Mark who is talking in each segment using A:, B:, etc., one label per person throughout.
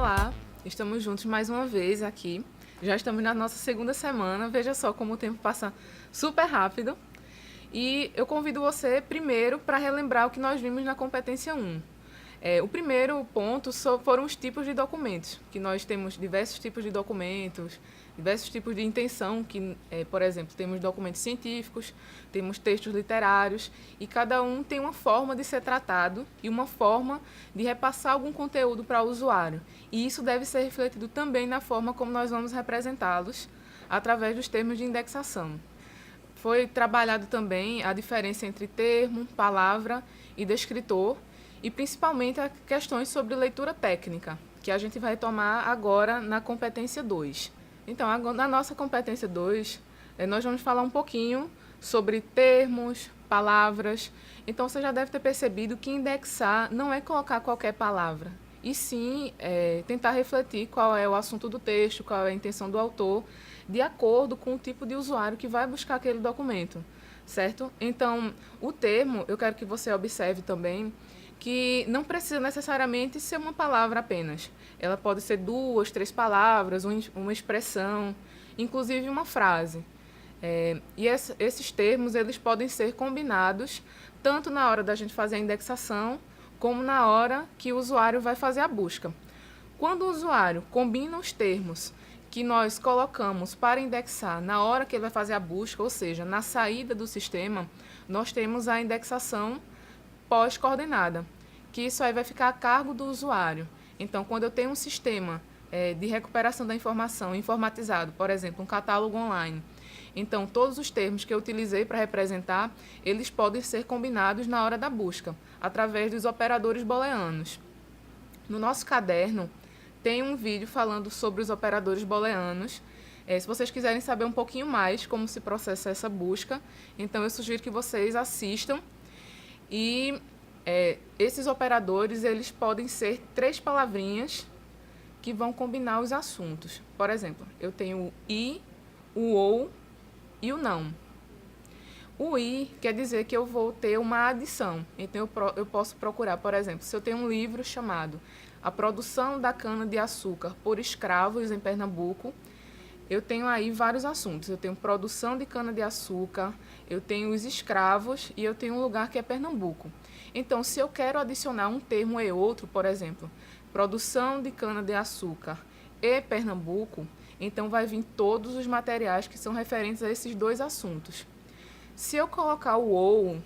A: Olá, estamos juntos mais uma vez aqui. Já estamos na nossa segunda semana, veja só como o tempo passa super rápido. E eu convido você primeiro para relembrar o que nós vimos na competência 1. O primeiro ponto foram os tipos de documentos, que nós temos diversos tipos de documentos, diversos tipos de intenção, que, por exemplo, temos documentos científicos, temos textos literários, e cada um tem uma forma de ser tratado e uma forma de repassar algum conteúdo para o usuário. E isso deve ser refletido também na forma como nós vamos representá-los através dos termos de indexação. Foi trabalhado também a diferença entre termo, palavra e descritor, e principalmente as questões sobre leitura técnica, que a gente vai tomar agora na competência 2. Então, na nossa competência 2, nós vamos falar um pouquinho sobre termos, palavras. Então, você já deve ter percebido que indexar não é colocar qualquer palavra, e sim tentar refletir qual é o assunto do texto, qual é a intenção do autor, de acordo com o tipo de usuário que vai buscar aquele documento, certo? Então, o termo, eu quero que você observe também que não precisa necessariamente ser uma palavra apenas. Ela pode ser 2, 3 palavras, uma expressão, inclusive uma frase. E esses termos eles podem ser combinados tanto na hora da gente fazer a indexação, como na hora que o usuário vai fazer a busca. Quando o usuário combina os termos que nós colocamos para indexar na hora que ele vai fazer a busca, ou seja, na saída do sistema, nós temos a indexação pós-coordenada, que isso aí vai ficar a cargo do usuário. Então, quando eu tenho um sistema de recuperação da informação informatizado, por exemplo, um catálogo online, então todos os termos que eu utilizei para representar, eles podem ser combinados na hora da busca, através dos operadores booleanos. No nosso caderno, tem um vídeo falando sobre os operadores booleanos. Se vocês quiserem saber um pouquinho mais como se processa essa busca, então eu sugiro que vocês assistam. E esses operadores eles podem ser 3 palavrinhas que vão combinar os assuntos. Por exemplo, eu tenho o i, o ou e o não. O i quer dizer que eu vou ter uma adição. Então, eu posso procurar, por exemplo, se eu tenho um livro chamado A Produção da Cana-de-Açúcar por Escravos em Pernambuco, eu tenho aí vários assuntos. Eu tenho produção de cana-de-açúcar, eu tenho os escravos e eu tenho um lugar que é Pernambuco. Então, se eu quero adicionar um termo e outro, por exemplo, produção de cana-de-açúcar e Pernambuco, então vai vir todos os materiais que são referentes a esses 2 assuntos. Se eu colocar o ou,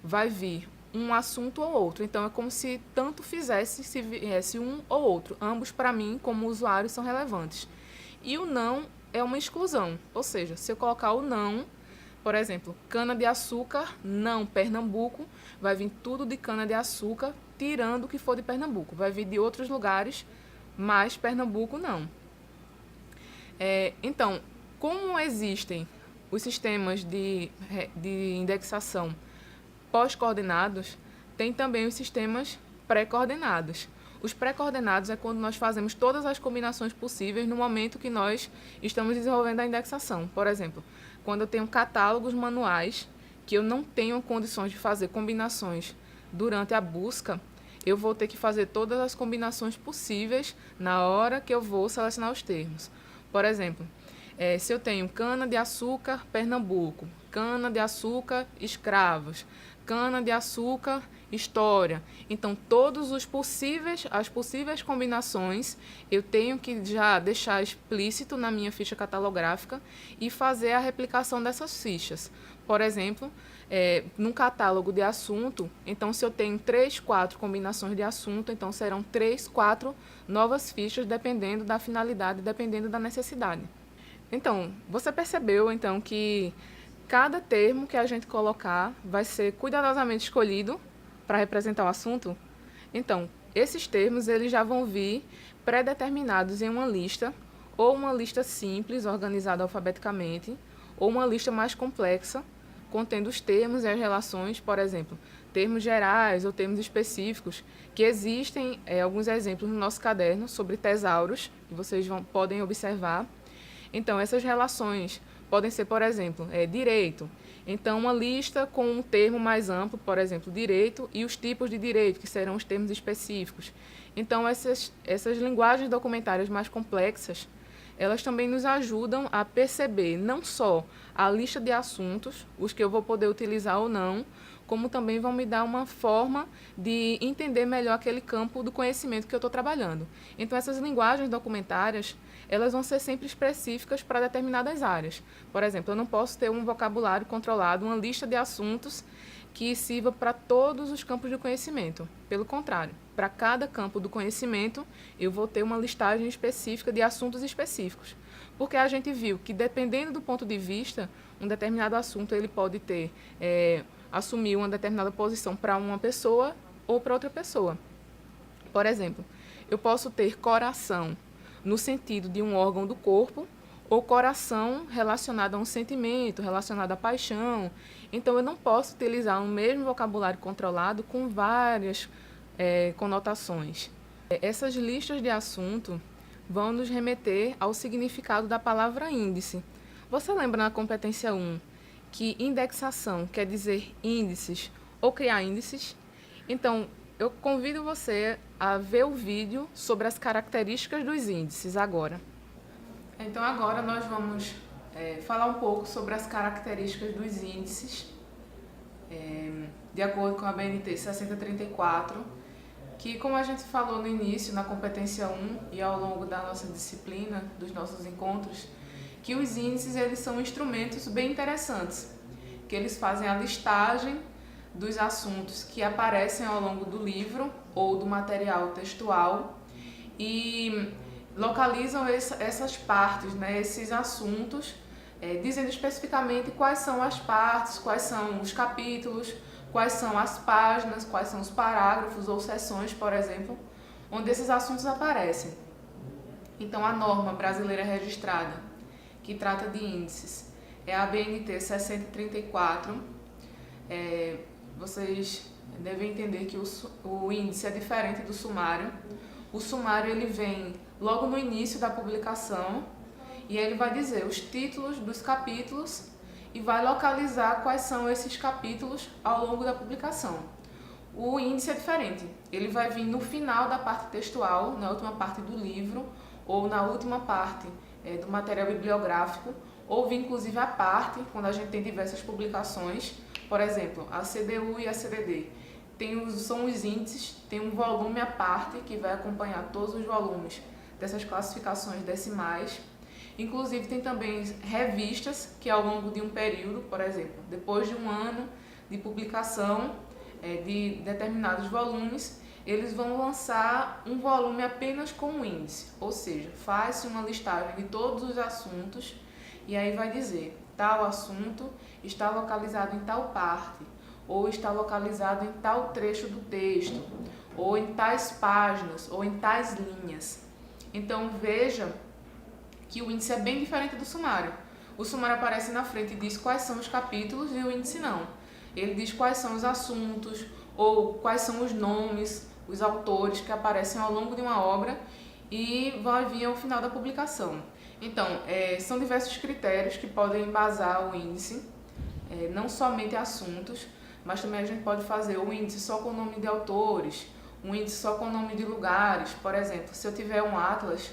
A: vai vir um assunto ou outro. Então, é como se tanto fizesse se viesse um ou outro. Ambos, para mim, como usuário, são relevantes. E o não é uma exclusão. Ou seja, se eu colocar o não, por exemplo, cana-de-açúcar, não Pernambuco, vai vir tudo de cana-de-açúcar, tirando o que for de Pernambuco. Vai vir de outros lugares, mas Pernambuco não. Então, como existem os sistemas de indexação pós-coordenados, tem também os sistemas pré-coordenados. Os pré-coordenados é quando nós fazemos todas as combinações possíveis no momento que nós estamos desenvolvendo a indexação. Por exemplo, quando eu tenho catálogos manuais que eu não tenho condições de fazer combinações durante a busca, eu vou ter que fazer todas as combinações possíveis na hora que eu vou selecionar os termos. Por exemplo, se eu tenho cana-de-açúcar Pernambuco, cana-de-açúcar escravos, cana-de-açúcar história, então todos as possíveis combinações eu tenho que já deixar explícito na minha ficha catalográfica e fazer a replicação dessas fichas. Por exemplo, num catálogo de assunto, então se eu tenho 3, 4 combinações de assunto, então serão 3, 4 novas fichas dependendo da finalidade, dependendo da necessidade. Então, você percebeu então que cada termo que a gente colocar vai ser cuidadosamente escolhido para representar o assunto? Então, esses termos eles já vão vir pré-determinados em uma lista, ou uma lista simples, organizada alfabeticamente, ou uma lista mais complexa, contendo os termos e as relações, por exemplo, termos gerais ou termos específicos, que existem alguns exemplos no nosso caderno sobre tesauros, que vocês podem observar. Então, essas relações podem ser, por exemplo, direito. Então, uma lista com um termo mais amplo, por exemplo, direito, e os tipos de direito, que serão os termos específicos. Então, essas linguagens documentárias mais complexas, elas também nos ajudam a perceber não só a lista de assuntos, os que eu vou poder utilizar ou não, como também vão me dar uma forma de entender melhor aquele campo do conhecimento que eu estou trabalhando. Então, essas linguagens documentárias, elas vão ser sempre específicas para determinadas áreas. Por exemplo, eu não posso ter um vocabulário controlado, uma lista de assuntos que sirva para todos os campos de conhecimento. Pelo contrário, para cada campo do conhecimento, eu vou ter uma listagem específica de assuntos específicos. Porque a gente viu que, dependendo do ponto de vista, um determinado assunto ele pode ter, assumir uma determinada posição para uma pessoa ou para outra pessoa. Por exemplo, eu posso ter coração no sentido de um órgão do corpo, ou coração relacionado a um sentimento, relacionado à paixão. Então, eu não posso utilizar o mesmo vocabulário controlado com várias conotações. Essas listas de assunto vão nos remeter ao significado da palavra índice. Você lembra na competência 1 que indexação quer dizer índices ou criar índices? Então, eu convido você a ver o vídeo sobre as características dos índices agora. Então, agora nós vamos falar um pouco sobre as características dos índices, de acordo com a BNT 6034, que, como a gente falou no início, na competência 1 e ao longo da nossa disciplina, dos nossos encontros, que os índices eles são instrumentos bem interessantes, que eles fazem a listagem dos assuntos que aparecem ao longo do livro ou do material textual e localizam essas partes, né, esses assuntos, dizendo especificamente quais são as partes, quais são os capítulos, quais são as páginas, quais são os parágrafos ou seções, por exemplo, onde esses assuntos aparecem. Então, a norma brasileira registrada, que trata de índices, é a BNT 6034. Vocês devem entender que o índice é diferente do sumário. O sumário ele vem logo no início da publicação e ele vai dizer os títulos dos capítulos e vai localizar quais são esses capítulos ao longo da publicação. O índice é diferente, ele vai vir no final da parte textual, na última parte do livro ou na última parte do material bibliográfico, ou vir inclusive a parte, quando a gente tem diversas publicações, por exemplo, a CDU e a CDD. São os índices, tem um volume à parte que vai acompanhar todos os volumes dessas classificações decimais. Inclusive tem também revistas que ao longo de um período, por exemplo, depois de um ano de publicação de determinados volumes, eles vão lançar um volume apenas com o índice, ou seja, faz-se uma listagem de todos os assuntos e aí vai dizer, tal assunto está localizado em tal parte, ou está localizado em tal trecho do texto, ou em tais páginas, ou em tais linhas. Então veja que o índice é bem diferente do sumário. O sumário aparece na frente e diz quais são os capítulos e o índice não. Ele diz quais são os assuntos ou quais são os nomes, os autores que aparecem ao longo de uma obra e vai vir ao final da publicação. Então, são diversos critérios que podem embasar o índice, não somente assuntos, mas também a gente pode fazer um índice só com o nome de autores, um índice só com o nome de lugares. Por exemplo, se eu tiver um atlas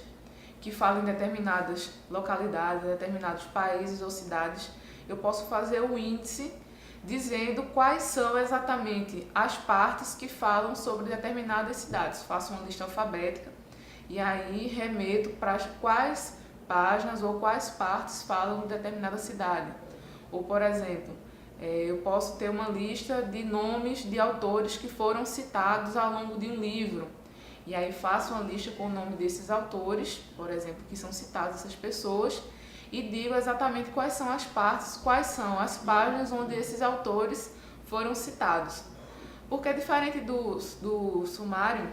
A: que fala em determinadas localidades, determinados países ou cidades, eu posso fazer o índice dizendo quais são exatamente as partes que falam sobre determinadas cidades. Faço uma lista alfabética e aí remeto para quais páginas ou quais partes falam de determinada cidade. Ou, por exemplo, eu posso ter uma lista de nomes de autores que foram citados ao longo de um livro. E aí faço uma lista com o nome desses autores, por exemplo, que são citadas essas pessoas, e digo exatamente quais são as partes, quais são as páginas onde esses autores foram citados. Porque diferente do sumário,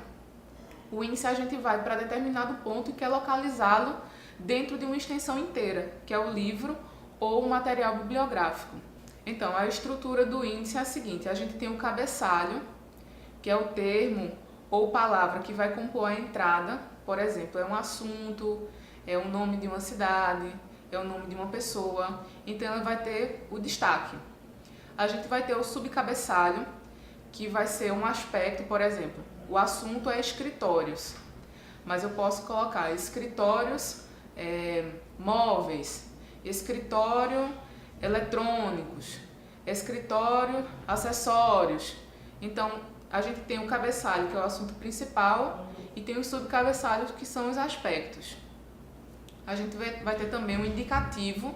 A: o índice a gente vai para determinado ponto e quer localizá-lo dentro de uma extensão inteira, que é o livro ou o material bibliográfico. Então, a estrutura do índice é a seguinte: a gente tem o cabeçalho, que é o termo ou palavra que vai compor a entrada. Por exemplo, é um assunto, é o nome de uma cidade, é o nome de uma pessoa. Então, ela vai ter o destaque. A gente vai ter o subcabeçalho, que vai ser um aspecto, por exemplo, o assunto é escritórios, mas eu posso colocar escritórios móveis, escritório eletrônicos, escritório acessórios. Então, a gente tem o cabeçalho, que é o assunto principal, e tem os subcabeçalhos, que são os aspectos. A gente vai ter também um indicativo,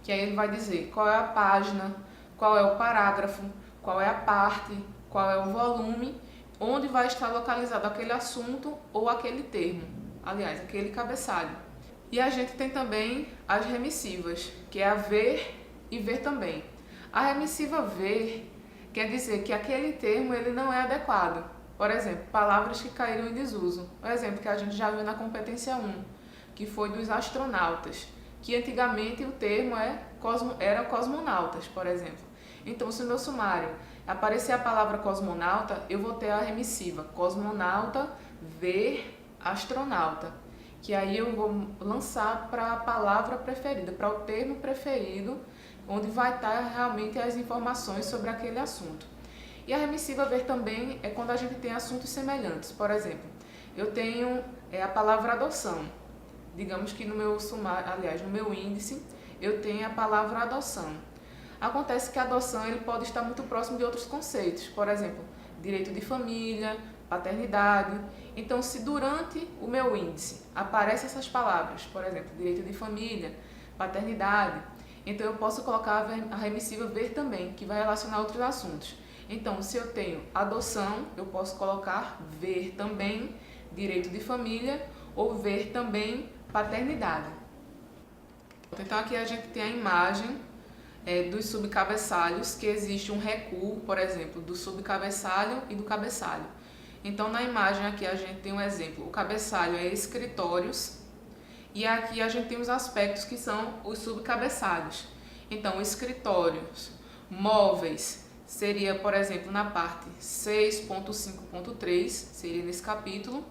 A: que aí ele vai dizer qual é a página, qual é o parágrafo, qual é a parte, qual é o volume, onde vai estar localizado aquele assunto ou aquele termo, aliás, aquele cabeçalho. E a gente tem também as remissivas, que é a ver e ver também. A remissiva ver quer dizer que aquele termo ele não é adequado. Por exemplo, palavras que caíram em desuso. O exemplo que a gente já viu na competência 1, que foi dos astronautas, que antigamente o termo era cosmonautas, por exemplo. Então, se no meu sumário aparecer a palavra cosmonauta, eu vou ter a remissiva cosmonauta ver astronauta, que aí eu vou lançar para a palavra preferida, para o termo preferido, onde vai estar realmente as informações sobre aquele assunto. E a remissiva ver também é quando a gente tem assuntos semelhantes. Por exemplo, eu tenho a palavra adoção. Digamos que no meu sumário, aliás, no meu índice, eu tenho a palavra adoção. Acontece que a adoção ele pode estar muito próximo de outros conceitos, por exemplo, direito de família, paternidade. Então, se durante o meu índice aparecem essas palavras, por exemplo, direito de família, paternidade, então eu posso colocar a remissiva ver também, que vai relacionar outros assuntos. Então, se eu tenho adoção, eu posso colocar ver também direito de família ou ver também paternidade. Então, aqui a gente tem a imagem dos subcabeçalhos, que existe um recuo, por exemplo, do subcabeçalho e do cabeçalho. Então, na imagem aqui a gente tem um exemplo. O cabeçalho é escritórios e aqui a gente tem os aspectos que são os subcabeçalhos. Então, escritórios móveis seria, por exemplo, na parte 6.5.3, seria nesse capítulo,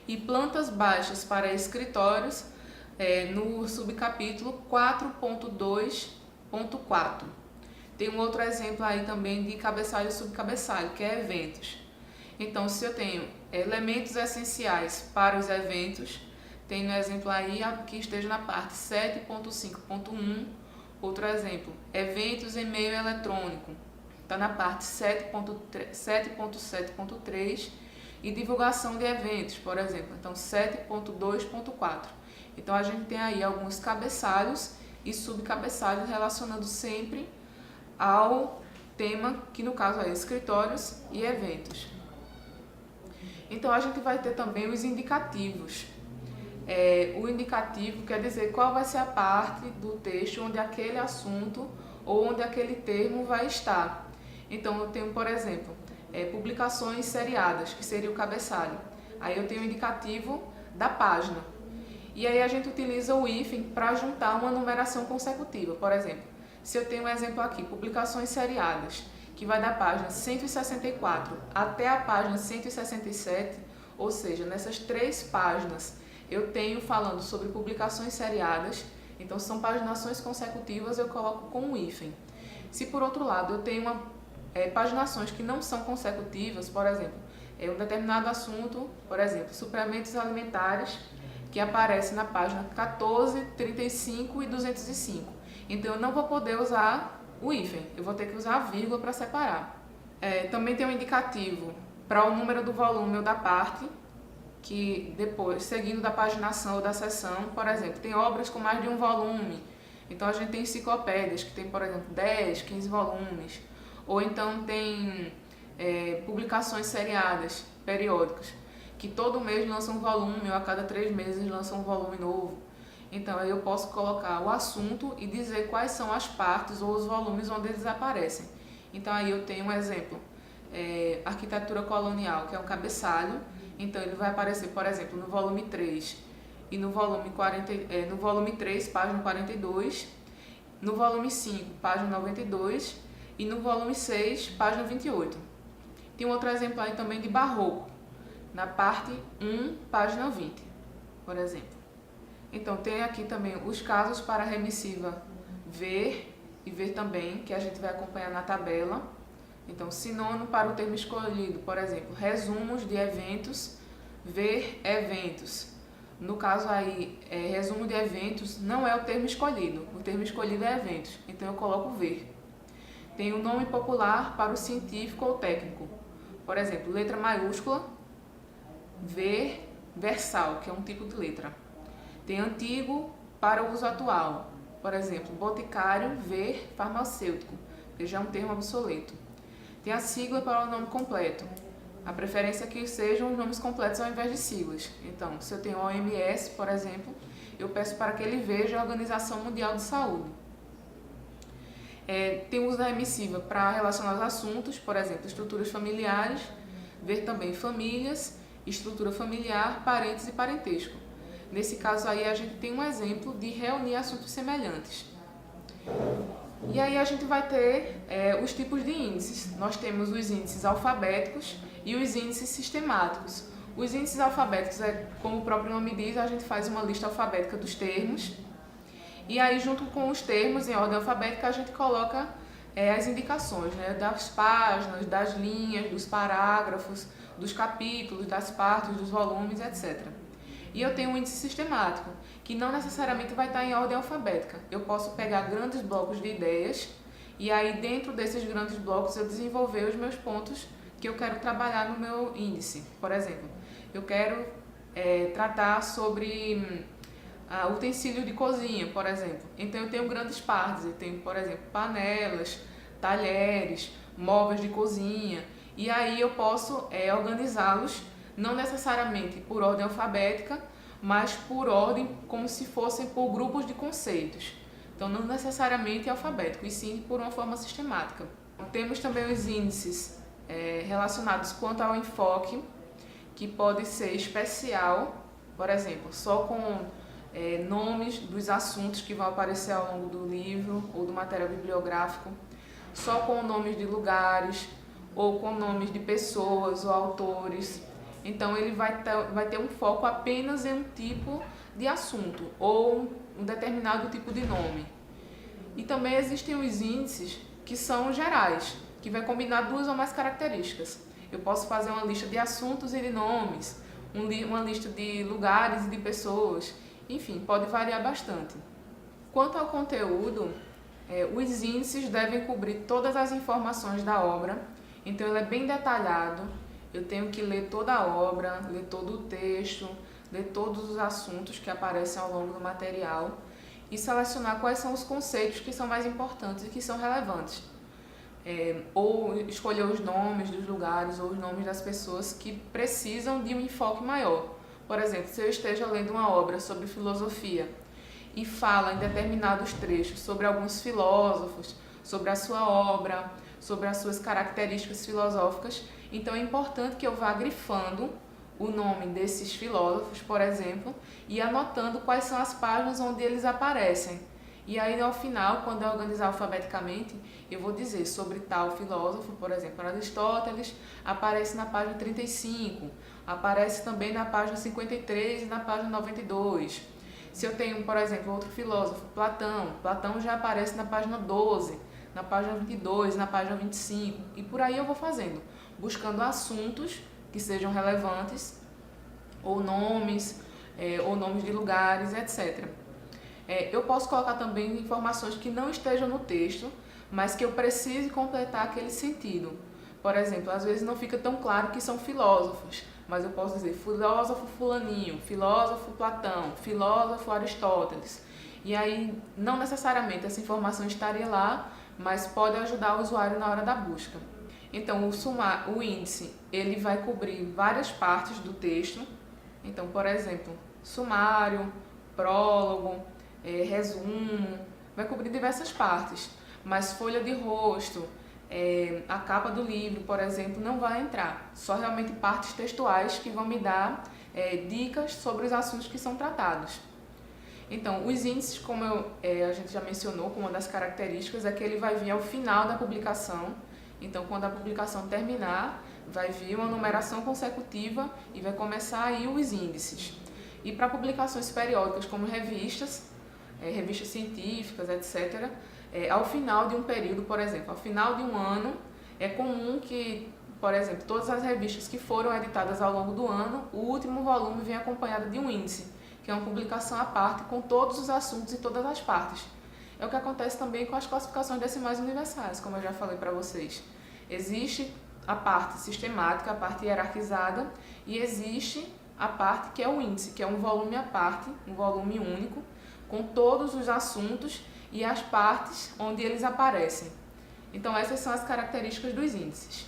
A: e plantas baixas para escritórios no subcapítulo 4.2.4. Tem um outro exemplo aí também de cabeçalho e subcabeçalho, que é eventos. Então, se eu tenho elementos essenciais para os eventos, tem no exemplo aí que esteja na parte 7.5.1. Outro exemplo, eventos em meio eletrônico, está na parte 7.7.3 e divulgação de eventos, por exemplo, então 7.2.4. Então a gente tem aí alguns cabeçalhos e subcabeçalhos relacionando sempre ao tema, que no caso é escritórios e eventos. Então a gente vai ter também os indicativos. O indicativo quer dizer qual vai ser a parte do texto onde aquele assunto ou onde aquele termo vai estar. Então eu tenho, por exemplo, publicações seriadas, que seria o cabeçalho. Aí eu tenho o indicativo da página. E aí a gente utiliza o hífen para juntar uma numeração consecutiva. Por exemplo, se eu tenho um exemplo aqui, publicações seriadas, que vai da página 164 até a página 167, ou seja, nessas 3 páginas eu tenho falando sobre publicações seriadas, então são paginações consecutivas, eu coloco com um hífen. Se por outro lado eu tenho paginações que não são consecutivas, por exemplo, um determinado assunto, por exemplo, suplementos alimentares, que aparece na página 14, 35 e 205. Então eu não vou poder usar o hífen, eu vou ter que usar a vírgula para separar. Também tem um indicativo para o número do volume ou da parte, que depois, seguindo da paginação ou da seção, por exemplo, tem obras com mais de um volume. Então a gente tem enciclopédias que tem, por exemplo, 10, 15 volumes. Ou então tem publicações seriadas, periódicas, que todo mês lançam um volume, ou a cada 3 meses lançam um volume novo. Então aí eu posso colocar o assunto e dizer quais são as partes ou os volumes onde eles aparecem. Então aí eu tenho um exemplo, arquitetura colonial, que é um cabeçalho. Então ele vai aparecer, por exemplo, no volume 3 e no volume 3, página 42, no volume 5, página 92 e no volume 6, página 28. Tem um outro exemplo aí também de barroco, na parte 1, página 20, por exemplo. Então tem aqui também os casos para a remissiva ver e ver também, que a gente vai acompanhar na tabela. Então, sinônimo para o termo escolhido, por exemplo, resumos de eventos, ver eventos. No caso aí, resumo de eventos não é o termo escolhido é eventos, então eu coloco ver. Tem o nome popular para o científico ou técnico, por exemplo, letra maiúscula, ver, versal, que é um tipo de letra. Tem antigo para o uso atual, por exemplo, boticário, ver, farmacêutico, que já é um termo obsoleto. Tem a sigla para o nome completo. A preferência é que sejam os nomes completos ao invés de siglas. Então, se eu tenho OMS, por exemplo, eu peço para que ele veja a Organização Mundial de Saúde. Tem o uso da emissiva para relacionar os assuntos, por exemplo, estruturas familiares, ver também famílias, estrutura familiar, parentes e parentesco. Nesse caso aí, a gente tem um exemplo de reunir assuntos semelhantes. E aí a gente vai ter os tipos de índices. Nós temos os índices alfabéticos e os índices sistemáticos. Os índices alfabéticos, como o próprio nome diz, a gente faz uma lista alfabética dos termos. E aí, junto com os termos em ordem alfabética, a gente coloca as indicações, né, das páginas, das linhas, dos parágrafos, dos capítulos, das partes, dos volumes, etc. E eu tenho um índice sistemático, que não necessariamente vai estar em ordem alfabética. Eu posso pegar grandes blocos de ideias e aí, dentro desses grandes blocos, eu desenvolver os meus pontos que eu quero trabalhar no meu índice. Por exemplo, eu quero tratar sobre utensílio de cozinha, por exemplo. Então eu tenho grandes partes, eu tenho, por exemplo, panelas, talheres, móveis de cozinha, e aí eu posso organizá-los não necessariamente por ordem alfabética, mas por ordem como se fossem por grupos de conceitos. Então não necessariamente alfabético, e sim por uma forma sistemática. Temos também os índices relacionados quanto ao enfoque, que pode ser especial, por exemplo, só com nomes dos assuntos que vão aparecer ao longo do livro ou do material bibliográfico, só com nomes de lugares ou com nomes de pessoas ou autores. Então ele vai ter um foco apenas em um tipo de assunto ou um determinado tipo de nome. E também existem os índices que são gerais, que vai combinar duas ou mais características. Eu posso fazer uma lista de assuntos e de nomes, uma lista de lugares e de pessoas. Enfim, pode variar bastante. Quanto ao conteúdo, os índices devem cobrir todas as informações da obra, então ele é bem detalhado. Eu tenho que ler toda a obra, ler todo o texto, ler todos os assuntos que aparecem ao longo do material e selecionar quais são os conceitos que são mais importantes e que são relevantes. Ou escolher os nomes dos lugares ou os nomes das pessoas que precisam de um enfoque maior. Por exemplo, se eu esteja lendo uma obra sobre filosofia e fala em determinados trechos sobre alguns filósofos, sobre a sua obra, sobre as suas características filosóficas, então é importante que eu vá grifando o nome desses filósofos, por exemplo, e anotando quais são as páginas onde eles aparecem. E aí, ao final, quando eu organizar alfabeticamente, eu vou dizer sobre tal filósofo, por exemplo, Aristóteles, aparece na página 35, aparece também na página 53 e na página 92. Se eu tenho, por exemplo, outro filósofo, Platão já aparece na página 12, na página 22, na página 25, e por aí eu vou fazendo, buscando assuntos que sejam relevantes, ou nomes de lugares, etc. Eu posso colocar também informações que não estejam no texto, mas que eu precise completar aquele sentido. Por exemplo, às vezes não fica tão claro que são filósofos, mas eu posso dizer filósofo fulaninho, filósofo Platão, filósofo Aristóteles. E aí, não necessariamente essa informação estaria lá, mas pode ajudar o usuário na hora da busca. Então, o índice, ele vai cobrir várias partes do texto. Então, por exemplo, sumário, prólogo, resumo, vai cobrir diversas partes, mas folha de rosto, a capa do livro, por exemplo, não vai entrar, só realmente partes textuais que vão me dar dicas sobre os assuntos que são tratados. Então, os índices, como a gente já mencionou, como uma das características, é que ele vai vir ao final da publicação. Então, quando a publicação terminar, vai vir uma numeração consecutiva e vai começar aí os índices. E para publicações periódicas como revistas científicas, etc., ao final de um período, por exemplo, ao final de um ano, é comum que, por exemplo, todas as revistas que foram editadas ao longo do ano, o último volume vem acompanhado de um índice, que é uma publicação à parte com todos os assuntos e todas as partes. É o que acontece também com as classificações decimais universais, como eu já falei para vocês. Existe a parte sistemática, a parte hierarquizada, e existe a parte que é o índice, que é um volume à parte, um volume único, com todos os assuntos e as partes onde eles aparecem. Então, essas são as características dos índices.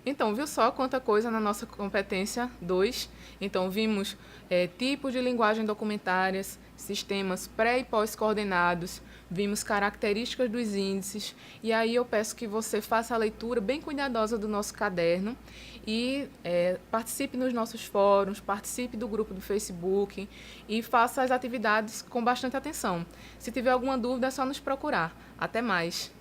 A: Então, viu só quanta coisa na nossa competência 2? Então, vimos tipos de linguagem documentárias, sistemas pré- e pós-coordenados, vimos características dos índices, e aí eu peço que você faça a leitura bem cuidadosa do nosso caderno e participe nos nossos fóruns, participe do grupo do Facebook e faça as atividades com bastante atenção. Se tiver alguma dúvida, é só nos procurar. Até mais!